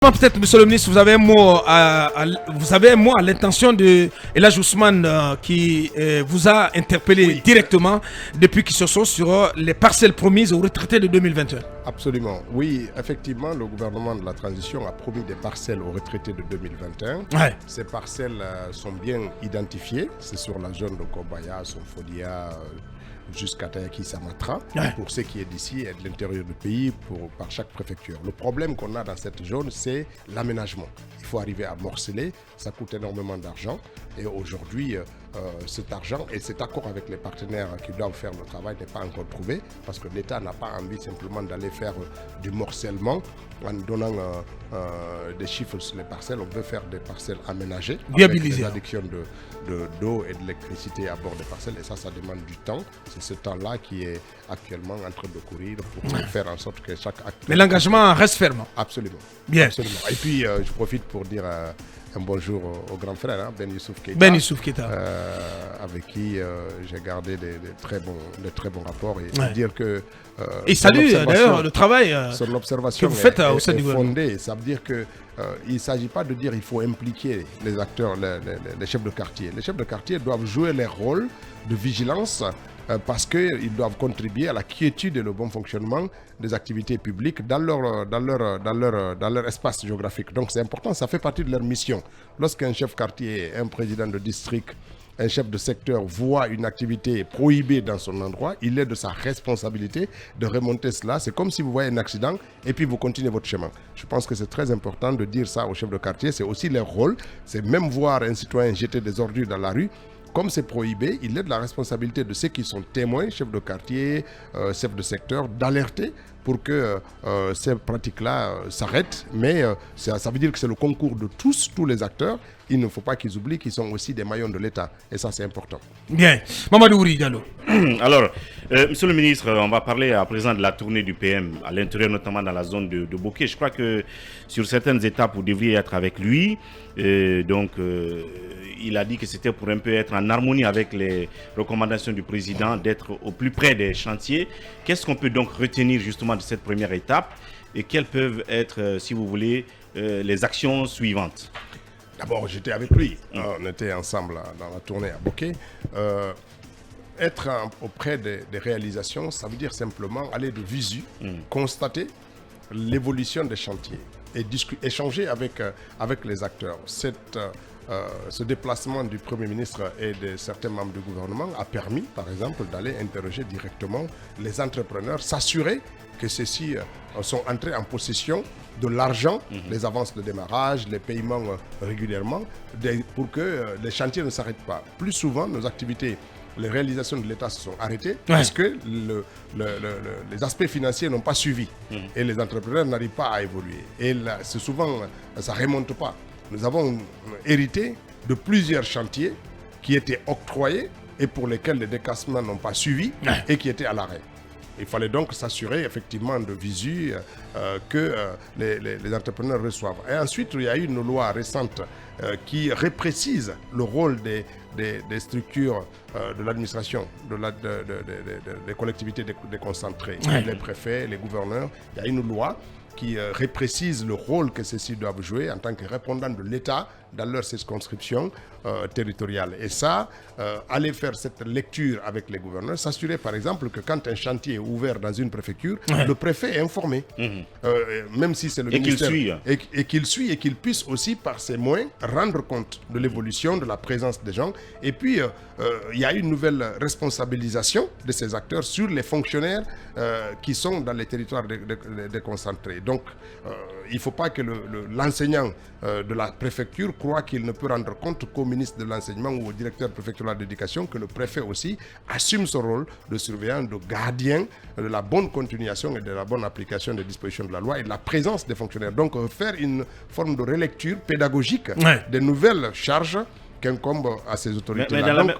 Peut-être, monsieur le ministre, vous avez un mot à l'intention de Elhadji Ousmane qui vous a interpellé directement depuis qu'ils se sont sur les parcelles promises aux retraités de 2021. Absolument. Oui, effectivement, le gouvernement de la transition a promis des parcelles aux retraités de 2021. Ouais. Ces parcelles sont bien identifiées. C'est sur la zone de Kobaya, Sonfodia, jusqu'à Tayaki Samatra, pour ce qui est d'ici et de l'intérieur du pays, par chaque préfecture. Le problème qu'on a dans cette zone, c'est l'aménagement. Il faut arriver à morceler, ça coûte énormément d'argent. Et aujourd'hui, cet argent et cet accord avec les partenaires qui doivent faire le travail n'est pas encore trouvé, parce que l'État n'a pas envie simplement d'aller faire du morcellement en donnant des chiffres sur les parcelles. On veut faire des parcelles aménagées, viabilisées, avec des addictions d'eau et d'électricité à bord des parcelles, et ça demande du temps. C'est ce temps-là qui est actuellement en train de courir pour faire en sorte que chaque acte... Mais l'engagement reste ferme. Absolument. Bien. Absolument. Et puis, je profite pour dire un bonjour au grand frère, Ben Youssouf Keita. Ben Youssouf Keita. Avec qui j'ai gardé de très bons rapports. Et dire que... et salue d'ailleurs le travail son observation que vous faites au sein est du gouvernement. fondée. Ça veut dire que il ne s'agit pas de dire qu'il faut impliquer les acteurs, les chefs de quartier. Les chefs de quartier doivent jouer leur rôle de vigilance parce qu'ils doivent contribuer à la quiétude et le bon fonctionnement des activités publiques dans leur espace géographique. Donc c'est important, ça fait partie de leur mission. Lorsqu'un chef quartier, un président de district, un chef de secteur voit une activité prohibée dans son endroit, il est de sa responsabilité de remonter cela. C'est comme si vous voyez un accident et puis vous continuez votre chemin. Je pense que c'est très important de dire ça aux chefs de quartier. C'est aussi leur rôle. C'est même voir un citoyen jeter des ordures dans la rue. Comme c'est prohibé, il est de la responsabilité de ceux qui sont témoins, chefs de quartier, chefs de secteur, d'alerter pour que ces pratiques-là s'arrêtent. Mais ça veut dire que c'est le concours de tous les acteurs. Il ne faut pas qu'ils oublient qu'ils sont aussi des maillons de l'État. Et ça, c'est important. Bien. Mamadou Ouri Diallo. Alors, monsieur le ministre, on va parler à présent de la tournée du PM, à l'intérieur, notamment dans la zone de Bouquet. Je crois que sur certaines étapes, vous devriez être avec lui. Il a dit que c'était pour un peu être en harmonie avec les recommandations du président, d'être au plus près des chantiers. Qu'est-ce qu'on peut donc retenir justement de cette première étape et quelles peuvent être, si vous voulez, les actions suivantes? D'abord, j'étais avec lui. On était ensemble dans la tournée à Bouquet. Être auprès des réalisations, ça veut dire simplement aller de visu, constater l'évolution des chantiers et échanger avec les acteurs. Ce déplacement du Premier ministre et de certains membres du gouvernement a permis, par exemple, d'aller interroger directement les entrepreneurs, s'assurer que ceux-ci sont entrés en possession de l'argent, les avances de démarrage, les paiements régulièrement, pour que les chantiers ne s'arrêtent pas. Plus souvent, nos activités, les réalisations de l'État se sont arrêtées parce que les aspects financiers n'ont pas suivi et les entrepreneurs n'arrivent pas à évoluer. Et là, c'est souvent, ça ne remonte pas. Nous avons hérité de plusieurs chantiers qui étaient octroyés et pour lesquels les décassements n'ont pas suivi et qui étaient à l'arrêt. Il fallait donc s'assurer effectivement de visu que les entrepreneurs reçoivent. Et ensuite, il y a eu une loi récente qui réprécise le rôle des structures de l'administration, des collectivités déconcentrées, les préfets, les gouverneurs. Il y a une loi qui réprécise le rôle que ceux-ci doivent jouer en tant que répondants de l'État dans leur circonscription territoriale. Et ça, aller faire cette lecture avec les gouverneurs, s'assurer par exemple que quand un chantier est ouvert dans une préfecture, le préfet est informé, même si c'est le ministère, et qu'il suit et qu'il puisse aussi par ses moyens rendre compte de l'évolution, de la présence des gens. Et puis, il y a une nouvelle responsabilisation de ces acteurs sur les fonctionnaires qui sont dans les territoires déconcentrés. Donc, il ne faut pas que l'enseignant de la préfecture croit qu'il ne peut rendre compte qu'au ministre de l'enseignement ou au directeur préfectoral d'éducation, que le préfet aussi assume son rôle de surveillant, de gardien de la bonne continuation et de la bonne application des dispositions de la loi et de la présence des fonctionnaires. Donc faire une forme de relecture pédagogique des nouvelles charges qu'incombe à ces autorités-là.